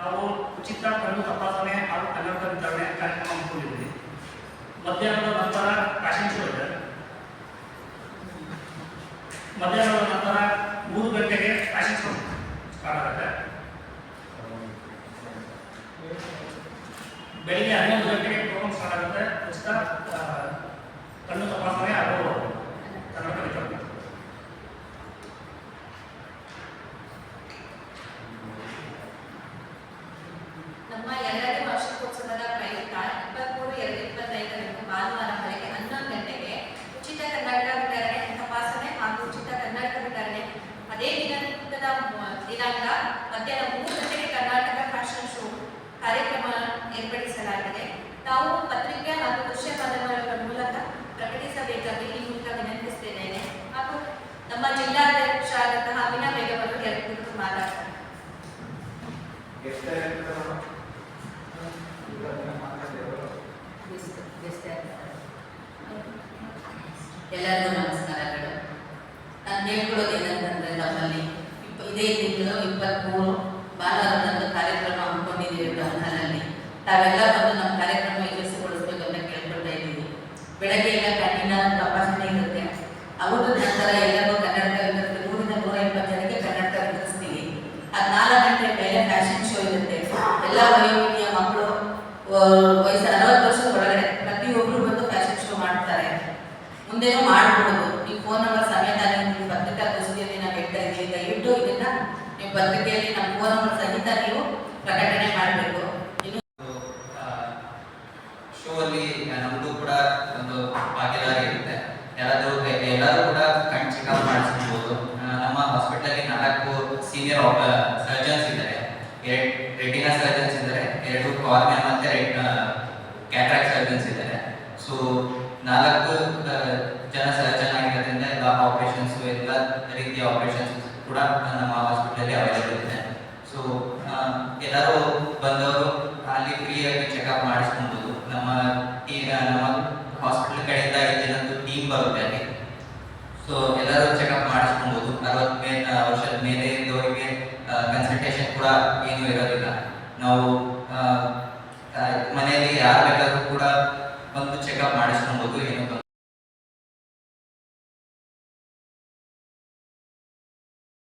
ನಾವು ಉಚಿತ ಕಣ್ಣು ತಪಾಸಣೆ ಹಾಗೂ ಕನ್ನಡಕ ವಿತರಣೆ ಕಾರ್ಯಕ್ರಮ ಹಮ್ಮಿಕೊಂಡಿದ್ದೀವಿ. ಮಧ್ಯಾಹ್ನದ ನಂತರ ಫ್ಯಾಷನ್ ಶೋ ಇದೆ. ಮಧ್ಯಾಹ್ನದ ನಂತರ 3 ಗಂಟೆಗೆ ಫ್ಯಾಷನ್ ಶೋ ಸ್ಟಾರ್ಟ್ ಆಗುತ್ತೆ. ಬೆಳಿಗ್ಗೆ 11 ಗಂಟೆಗೆ ಪ್ರೋಗ್ರಾಮ್ ಸ್ಟಾರ್ಟ್ ಆಗುತ್ತೆ. ಉಚಿತ ಕಣ್ಣು ತಪಾಸಣೆ ಹಾಗೂ ಕನ್ನಡಕ ವಿತರಣೆ. ನಮ್ಮ 2ನೇ ವಾರ್ಷಿಕೋತ್ಸವದ ಪ್ರಯುಕ್ತ 23/2/25 ಭಾನುವಾರ ಬೆಳಗ್ಗೆ 11 ಗಂಟೆಗೆ ಉಚಿತ ಕನ್ನಡಕ ವಿತರಣೆ ತಪಾಸಣೆ ಹಾಗೂ ಉಚಿತ ಕನ್ನಡಕ ವಿತರಣೆ. ಅದೇ ದಿನಾಂಕ ಮಧ್ಯಾಹ್ನ 3 ಗಂಟೆಗೆ ಕರ್ನಾಟಕ ಫ್ಯಾಷನ್ ಶೋ ಕಾರ್ಯಕ್ರಮ ಏರ್ಪಡಿಸಲಾಗಿದೆ. ತಾವು ಪತ್ರಿಕೆ ಹಾಗೂ ದೃಶ್ಯ ಮಾಧ್ಯಮಗಳ ಮೂಲಕ ಪ್ರಕಟಿಸಬೇಕಾಗಿ ಈ ಮೂಲಕ ವಿನಂತಿಸುತ್ತೇನೆ. ಹಾಗೂ ನಮ್ಮ ಜಿಲ್ಲಾಧ್ಯಕ್ಷರಾದಂತಹ ಅವಿನಾ ಬೇಗಂ ಅವರು ಕುರಿತು ಮಾತಾಡ್ತಾರೆ. ಎಲ್ಲರಿಗೂ ನಮಸ್ಕಾರಗಳು. ನಾನು ಹೇಳ್ಕೊಡೋದೇನಂತಂದ್ರೆ, ನಮ್ಮಲ್ಲಿ ಇದೇ ತಿಂಗಳು 23 ಭಾನುವಾರದಂದು ಕಾರ್ಯಕ್ರಮ ಹಮ್ಮಿಕೊಂಡಿದ್ದೀವಿ ಬ್ರಹ್ಮನಲ್ಲಿ. ತಾವೆಲ್ಲ ಬಂದು ನಮ್ಮ ಕಾರ್ಯಕ್ರಮ ಯಶಸ್ವಿಗೊಳಿಸಬೇಕಂತ ಕೇಳ್ಕೊಳ್ತಾ ಇದ್ದೀವಿ. ಬೆಳಗ್ಗೆ ಎಲ್ಲ ಕಣ್ಣಿನ ತಪಾಸಣೆ ಇರುತ್ತೆ. ಅವರ ನಂತರ ಎಲ್ಲರೂ ಕನ್ನಡಕ ವಿತರಿಸ್ತೀವಿ. 100-120 ಜನಕ್ಕೆ ಕನ್ನಡಕ ವಿತರಿಸ್ತೀವಿ. ಅದು 4 ಗಂಟೆ ಮೇಲೆ ಫ್ಯಾಷನ್ ಶೋ ಇರುತ್ತೆ. ಎಲ್ಲ ವಯೋಮಿತಿಯ ಮಕ್ಕಳು ವಯಸ್ಸು 60 ವರ್ಷದ ಒಳಗಡೆ ಪ್ರತಿಯೊಬ್ಬರು ಬಂದು ಫ್ಯಾಷನ್ ಶೋ ಮಾಡ್ತಾರೆ. ಮುಂದೆನೂ ಮಾಡಬಹುದು. ನೀವು ಫೋನ್ ನಂಬರ್ ಸಮೇತ ನಿಮ್ಮ ಪತ್ರಿಕಾಗೋಷ್ಠಿಯಲ್ಲಿ ನಾವು ಹೇಳ್ತಾ ಇದ್ದೀವಿ. ದಯವಿಟ್ಟು ಇದನ್ನ ನೀವು ಪತ್ರಿಕೆಯಲ್ಲಿ ನಮ್ಮ ಫೋನ್ ನಂಬರ್ ಸಹಿತ ನೀವು ಪ್ರಕಟಣೆ ಮಾಡಬೇಕು. ಶೋ ಅಲ್ಲಿ ನಮ್ದು ಕೂಡ ಒಂದು ಭಾಗೀದಾರಿ ಇರುತ್ತೆ. ಎಲ್ಲರೂ ಕೂಡ ಕಣ್ ಚೆಕಪ್ ಮಾಡಿಸ್ಬೋದು. ನಮ್ಮ ಹಾಸ್ಪಿಟಲ್ 4 ಸೀನಿಯರ್ ಸರ್ಜನ್ಸ್ ಇದ್ದಾರೆ. 2 ರೆಟಿನಾ ಸರ್ಜನ್ಸ್ ಇದ್ದಾರೆ, 2 ಕಾರ್ನಿಯಾ ಮತ್ತೆ ಕ್ಯಾಟ್ರಾಕ್ಟ್ ಸರ್ಜನ್ಸ್ ಇದ್ದಾರೆ. ಸೊ 4 ಜನ ಸರ್ಜನ್ ಆಗಿರೋದ್ರಿಂದ ಎಲ್ಲ ಆಪರೇಷನ್ಸ್, ಎಲ್ಲ ರೀತಿಯ ಆಪರೇಷನ್ಸ್ ಕೂಡ ನಮ್ಮ ಹಾಸ್ಪಿಟಲ್ ಅವೈಲೇಬಲ್ ಇದೆ. ಸೊ ಎಲ್ಲರೂ ಬಂದವರು ಅಲ್ಲಿ ಫ್ರೀಯಾಗಿ ಚೆಕಪ್ ಮಾಡಿಸ್ಕೊಬೋದು. ನಮ್ಮ ಹಾಸ್ಪಿಟಲ್ ಕಡೆಯಿಂದ 5 ಜನದ್ದು ಟೀಮ್ ಬರುತ್ತೆ ಅಲ್ಲಿ. ಸೊ ಎಲ್ಲರೂ ಚೆಕಪ್ ಮಾಡಿಸ್ಕೊಬೋದು. 60 ವರ್ಷದ ಮೇಲೆ ಇದ್ದವರಿಗೆ ಕನ್ಸಲ್ಟೇಷನ್ ಕೂಡ ಏನು ಇರೋದಿಲ್ಲ. ನಾವು ಮನೆಯಲ್ಲಿ ಯಾರು ಬೇಕಾದ್ರೂ ಕೂಡ ಬಂದು ಚೆಕಪ್ ಮಾಡಿಸ್ಕೊಬೋದು. ಏನು